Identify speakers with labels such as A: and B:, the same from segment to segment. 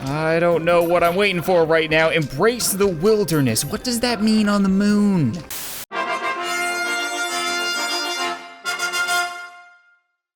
A: I don't know what I'm waiting for right now. Embrace the wilderness. What does that mean on the moon?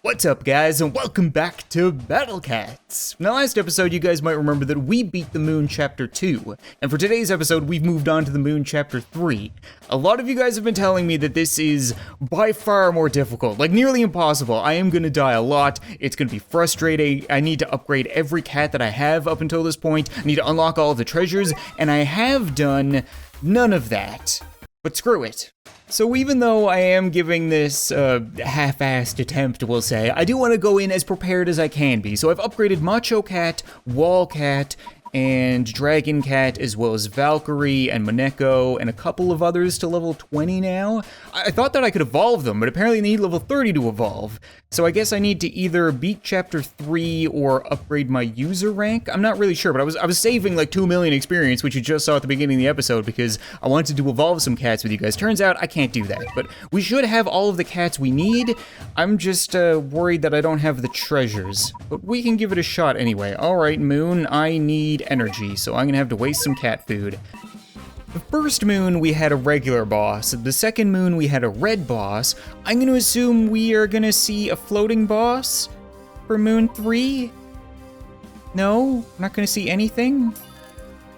A: What's up, guys, and welcome back to Battle Cats. In the last episode, you guys might remember that we beat the Moon Chapter 2, and for today's episode, we've moved on to the Moon Chapter 3. A lot of you guys have been telling me that this is by far more difficult, like nearly impossible. I am gonna die a lot, it's gonna be frustrating, I need to upgrade every cat that I have up until this point, I need to unlock all of the treasures, and I have done none of that. But screw it. So even though I am giving this half-assed attempt, we'll say, I do want to go in as prepared as I can be. So I've upgraded Macho Cat, Wall Cat, and Dragon Cat, as well as Valkyrie and Moneko, and a couple of others to level 20 now. I thought that I could evolve them, but apparently they need level 30 to evolve. So I guess I need to either beat Chapter 3 or upgrade my user rank. I'm not really sure, but I was saving like 2 million experience, which you just saw at the beginning of the episode, because I wanted to evolve some cats with you guys. Turns out I can't do that, but we should have all of the cats we need. I'm just worried that I don't have the treasures, but we can give it a shot anyway. All right, Moon, I need energy, so I'm gonna have to waste some cat food. The first moon, we had a regular boss. The second moon, we had a red boss. I'm gonna assume we are gonna see a floating boss for Moon 3? No? Not gonna see anything?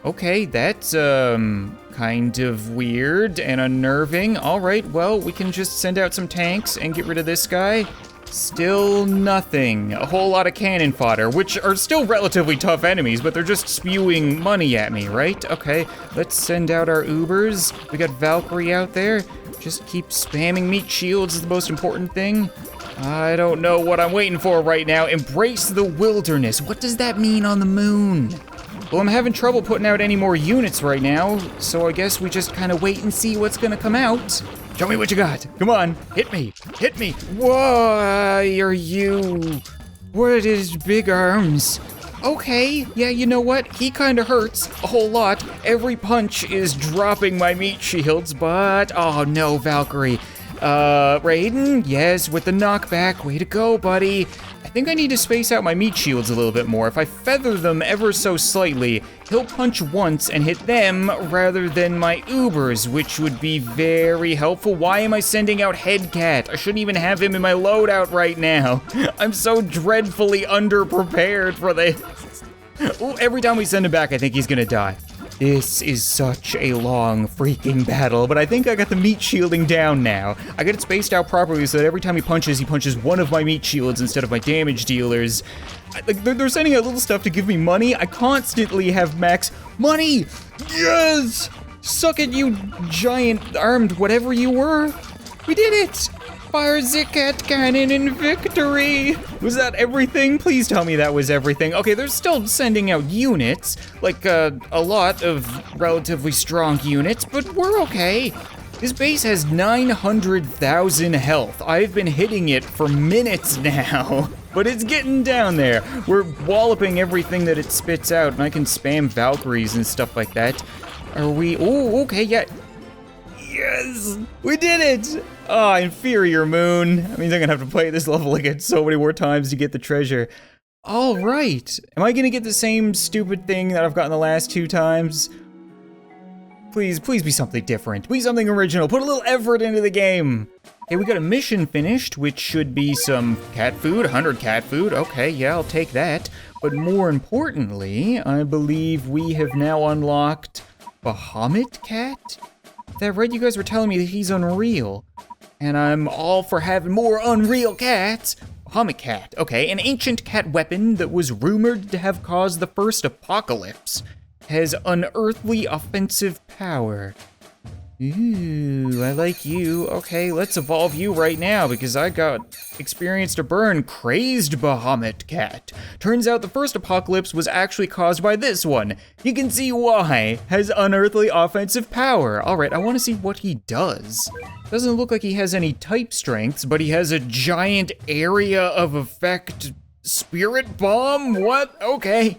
A: Okay, that's, kind of weird and unnerving. All right, well, we can just send out some tanks and get rid of this guy. Still nothing. A whole lot of cannon fodder, which are still relatively tough enemies, but they're just spewing money at me, right? Okay, let's send out our Ubers. We got Valkyrie out there. Just keep spamming meat shields is the most important thing. I don't know what I'm waiting for right now. Embrace the wilderness. What does that mean on the moon? Well, I'm having trouble putting out any more units right now, so I guess we just kind of wait and see what's gonna come out. Show me what you got. Come on, hit me, hit me. Why are you? What is big arms? Okay, yeah, you know what? He kind of hurts a whole lot. Every punch is dropping my meat shields, but oh no, Valkyrie. Raiden, yes, with the knockback. Way to go, buddy. I think I need to space out my meat shields a little bit more. If I feather them ever so slightly, he'll punch once and hit them rather than my Ubers, which would be very helpful. Why am I sending out Headcat? I shouldn't even have him in my loadout right now. I'm so dreadfully underprepared for this. Ooh, every time we send him back, I think he's gonna die. This is such a long freaking battle, but I think I got the meat shielding down now. I got it spaced out properly so that every time he punches one of my meat shields instead of my damage dealers. They're sending out little stuff to give me money. I constantly have max money. Yes! Suck it, you giant armed whatever you were. We did it! Fire the cat cannon in victory! Was that everything? Please tell me that was everything. Okay, they're still sending out units, like a lot of relatively strong units, but we're okay. This base has 900,000 health. I've been hitting it for minutes now, but it's getting down there. We're walloping everything that it spits out, and I can spam Valkyries and stuff like that. Are we? Oh, okay, yeah. Yes! We did it! Ah, inferior moon. That means I'm gonna have to play this level again so many more times to get the treasure. All right. Am I gonna get the same stupid thing that I've gotten the last 2 times? Please be something different. Be something original. Put a little effort into the game. Okay, we got a mission finished, which should be some cat food, 100 cat food. Okay, yeah, I'll take that. But more importantly, I believe we have now unlocked Bahamut Cat? Is that right? You guys were telling me that he's unreal. And I'm all for having more unreal cats. Bahamut Cat, okay, an ancient cat weapon that was rumored to have caused the first apocalypse. Has unearthly offensive power. Ooh, I like you. Okay, let's evolve you right now because I got experience to burn. Crazed Bahamut Cat. Turns out the first apocalypse was actually caused by this one. You can see why. Has unearthly offensive power. All right, I want to see what he does. Doesn't look like he has any type strengths, but he has a giant area of effect spirit bomb? What? Okay.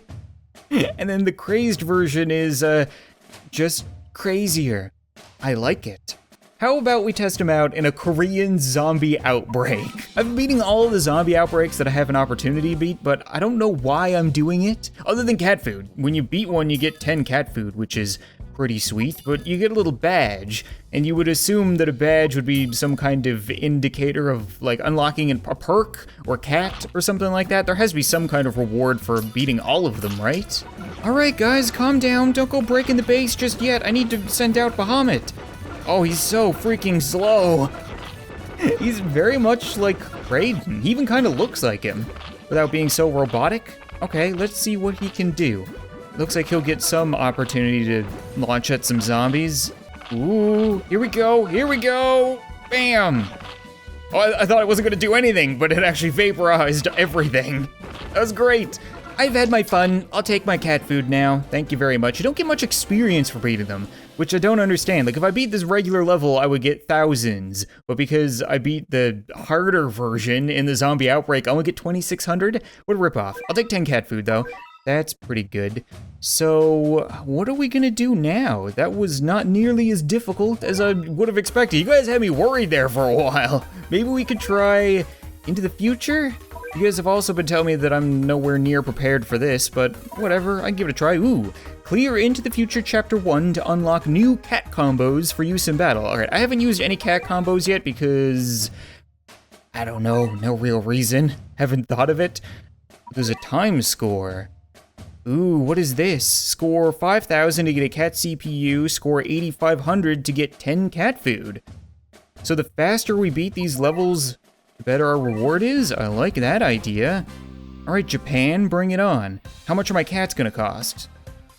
A: And then the crazed version is just crazier. I like it. How about we test him out in a Korean zombie outbreak? I've been beating all of the zombie outbreaks that I have an opportunity to beat, but I don't know why I'm doing it, other than cat food. When you beat one, you get 10 cat food, which is pretty sweet, but you get a little badge, and you would assume that a badge would be some kind of indicator of like unlocking a perk or cat or something like that. There has to be some kind of reward for beating all of them, right? All right, guys, calm down. Don't go breaking the base just yet. I need to send out Bahamut. Oh, he's so freaking slow. He's very much like Kraden. He even kind of looks like him without being so robotic. Okay, let's see what he can do. Looks like he'll get some opportunity to launch at some zombies. Ooh, here we go, here we go. Bam. Oh, I thought I wasn't gonna do anything, but it actually vaporized everything. That was great. I've had my fun. I'll take my cat food now. Thank you very much. You don't get much experience for beating them, which I don't understand. Like, if I beat this regular level, I would get thousands. But because I beat the harder version in the zombie outbreak, I only get 2,600. What a ripoff. I'll take 10 cat food, though. That's pretty good. So, what are we gonna do now? That was not nearly as difficult as I would have expected. You guys had me worried there for a while. Maybe we could try Into the Future? You guys have also been telling me that I'm nowhere near prepared for this, but whatever, I can give it a try. Ooh, clear Into the Future Chapter 1 to unlock new cat combos for use in battle. Alright, I haven't used any cat combos yet because, I don't know, no real reason. Haven't thought of it. There's a time score. Ooh, what is this? Score 5,000 to get a cat CPU, score 8,500 to get 10 cat food. So the faster we beat these levels, the better our reward is? I like that idea. All right, Japan, bring it on. How much are my cats gonna cost?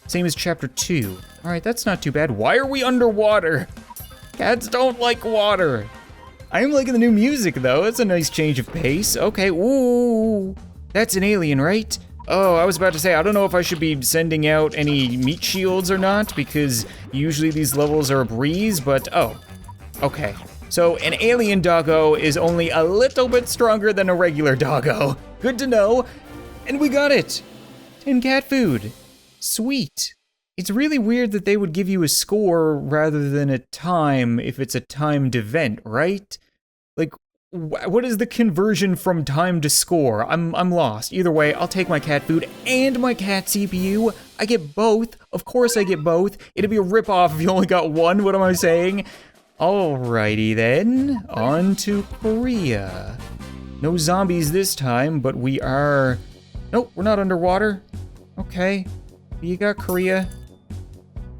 A: Same as Chapter 2. All right, that's not too bad. Why are we underwater? Cats don't like water. I am liking the new music, though. It's a nice change of pace. Okay, ooh, that's an alien, right? Oh, I was about to say, I don't know if I should be sending out any meat shields or not, because usually these levels are a breeze, but oh, okay. So an alien doggo is only a little bit stronger than a regular doggo. Good to know. And we got it. 10 cat food. Sweet. It's really weird that they would give you a score rather than a time if it's a timed event, right? Like, what is the conversion from time to score? I'm lost. Either way, I'll take my cat food and my cat CPU. I get both. Of course I get both. It'd be a ripoff if you only got one. What am I saying? Alrighty then. On to Korea. No zombies this time, but we are... Nope, we're not underwater. Okay. You got Korea.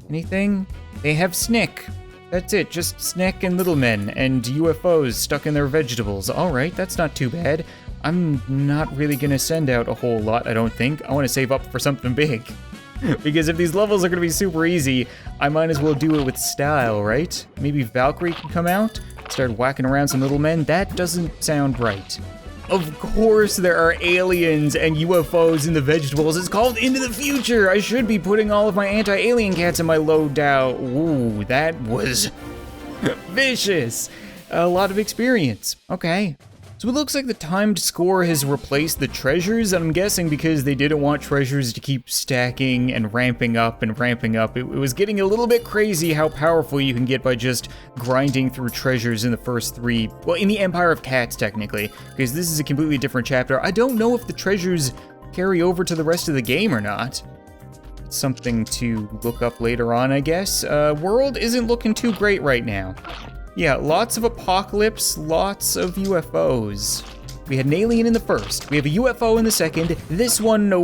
A: Anything? They have Snick. That's it, just Snick and Little Men and UFOs stuck in their vegetables. All right, that's not too bad. I'm not really gonna send out a whole lot, I don't think. I wanna save up for something big. Because if these levels are gonna be super easy, I might as well do it with style, right? Maybe Valkyrie can come out, start whacking around some Little Men. That doesn't sound right. Of course there are aliens and UFOs in the vegetables. It's called Into the Future. I should be putting all of my anti-alien cats in my loadout. Ooh, that was vicious. A lot of experience. Okay. So it looks like the timed score has replaced the treasures, and I'm guessing because they didn't want treasures to keep stacking and ramping up and ramping up. It was getting a little bit crazy how powerful you can get by just grinding through treasures in the first three, well, in the Empire of Cats, technically, because this is a completely different chapter. I don't know if the treasures carry over to the rest of the game or not. It's something to look up later on, I guess. World isn't looking too great right now. Yeah, lots of apocalypse, lots of UFOs. We had an alien in the first, we have a UFO in the second. This one, no,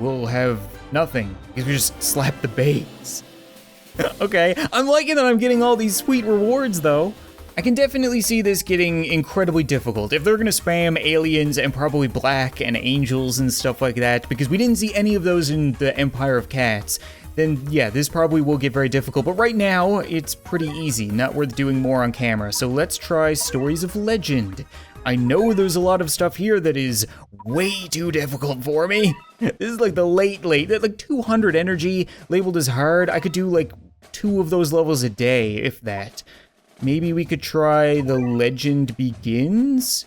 A: we'll have nothing, because we just slapped the base. Okay, I'm liking that I'm getting all these sweet rewards, though. I can definitely see this getting incredibly difficult if they're gonna spam aliens and probably black and angels and stuff like that, because we didn't see any of those in the Empire of Cats. Then yeah, this probably will get very difficult, but right now, it's pretty easy, not worth doing more on camera. So let's try Stories of Legend. I know there's a lot of stuff here that is way too difficult for me. This is like the late, like 200 energy, labeled as hard. I could do like 2 of those levels a day, if that. Maybe we could try The Legend Begins?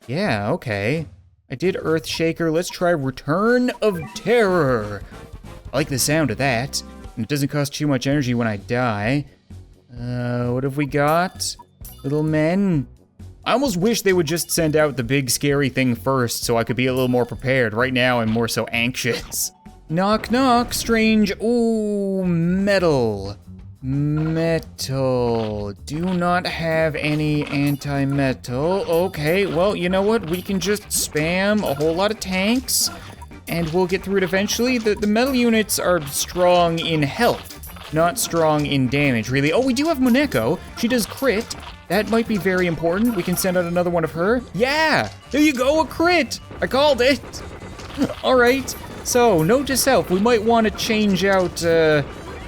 A: Yeah, okay. I did Earthshaker, let's try Return of Terror. I like the sound of that, and it doesn't cost too much energy when I die. What have we got? Little men. I almost wish they would just send out the big scary thing first so I could be a little more prepared. Right now, I'm more so anxious. Knock, knock, strange. Ooh, metal. Metal. Do not have any anti-metal. Okay, well, you know what? We can just spam a whole lot of tanks, and we'll get through it eventually. The metal units are strong in health, not strong in damage, really. Oh, we do have Moneko. She does crit. That might be very important. We can send out another one of her. Yeah, there you go, a crit. I called it. All right, so note to self, we might want to change out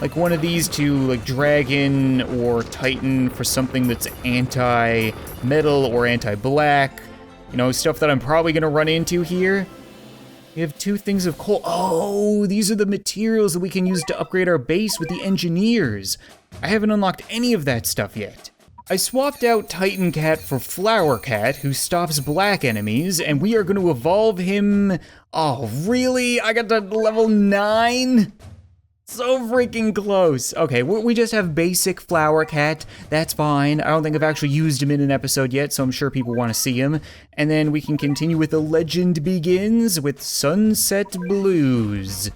A: like one of these to like Dragon or Titan for something that's anti-metal or anti-black. You know, stuff that I'm probably gonna run into here. We have 2 things of coal. Oh, these are the materials that we can use to upgrade our base with the engineers. I haven't unlocked any of that stuff yet. I swapped out Titan Cat for Flower Cat, who stops black enemies, and we are going to evolve him. Oh, really? I got to level 9? So freaking close. Okay, we just have basic Flower Cat. That's fine. I don't think I've actually used him in an episode yet, so I'm sure people want to see him. And then we can continue with The Legend Begins with Sunset Blues.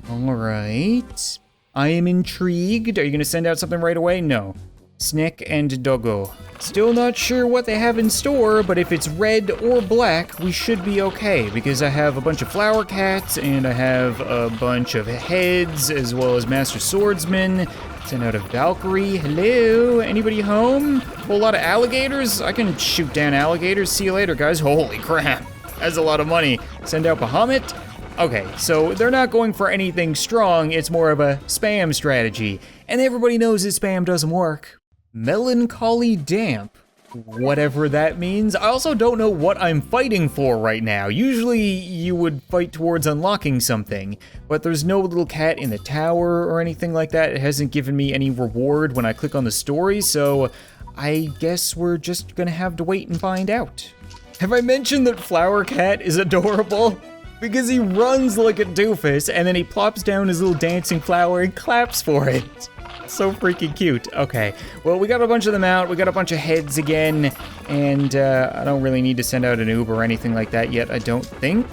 A: All right. I am intrigued. Are you going to send out something right away? No. Snick and Doggo. Still not sure what they have in store, but if it's red or black, we should be okay, because I have a bunch of Flower Cats, and I have a bunch of heads, as well as Master Swordsman. Send out a Valkyrie. Hello? Anybody home? Whole lot of alligators? I can shoot down alligators. See you later, guys. Holy crap. That's a lot of money. Send out Bahamut. Okay, so they're not going for anything strong, it's more of a spam strategy. And everybody knows that spam doesn't work. Melancholy Damp. Whatever that means. I also don't know what I'm fighting for right now. Usually you would fight towards unlocking something, but there's no little cat in the tower or anything like that. It hasn't given me any reward when I click on the story, so I guess we're just gonna have to wait and find out. Have I mentioned that Flower Cat is adorable? Because he runs like a doofus, and then he plops down his little dancing flower and claps for it. So freaking cute. Okay, well, we got a bunch of them out. We got a bunch of heads again, and I don't really need to send out an Uber or anything like that yet, I don't think.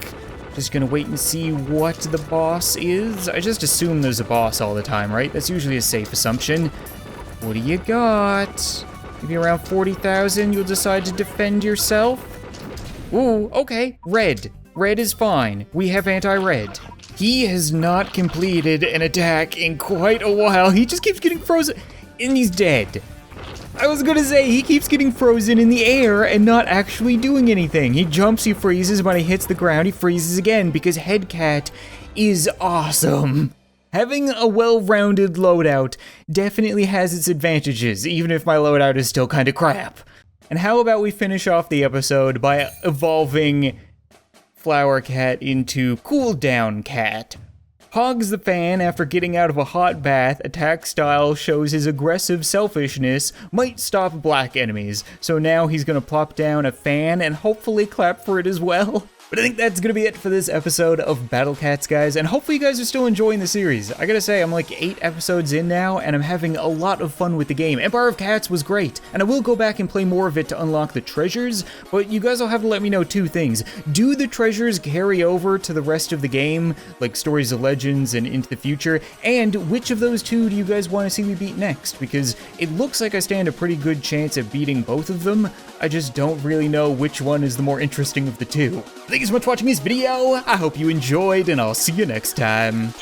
A: Just gonna wait and see what the boss is. I just assume there's a boss all the time, right? That's usually a safe assumption. What do you got? Maybe around 40,000, you'll decide to defend yourself? Ooh, okay, red. Red is fine. We have anti-red. He has not completed an attack in quite a while. He just keeps getting frozen, and he's dead. I was gonna say, he keeps getting frozen in the air and not actually doing anything. He jumps, he freezes, when he hits the ground, he freezes again, because Headcat is awesome. Having a well-rounded loadout definitely has its advantages, even if my loadout is still kinda crap. And how about we finish off the episode by evolving Flower Cat into Cool Down Cat. Hogs the fan after getting out of a hot bath. Attack style shows his aggressive selfishness might stop black enemies. So now he's gonna plop down a fan and hopefully clap for it as well. But I think that's gonna be it for this episode of Battle Cats, guys, and hopefully you guys are still enjoying the series. I gotta say, I'm like 8 episodes in now, and I'm having a lot of fun with the game. Empire of Cats was great, and I will go back and play more of it to unlock the treasures, but you guys will have to let me know 2 things. Do the treasures carry over to the rest of the game, like Stories of Legends and into the future? And which of those 2 do you guys want to see me beat next? Because it looks like I stand a pretty good chance at beating both of them. I just don't really know which one is the more interesting of the 2. Thank you so much for watching this video. I hope you enjoyed, and I'll see you next time.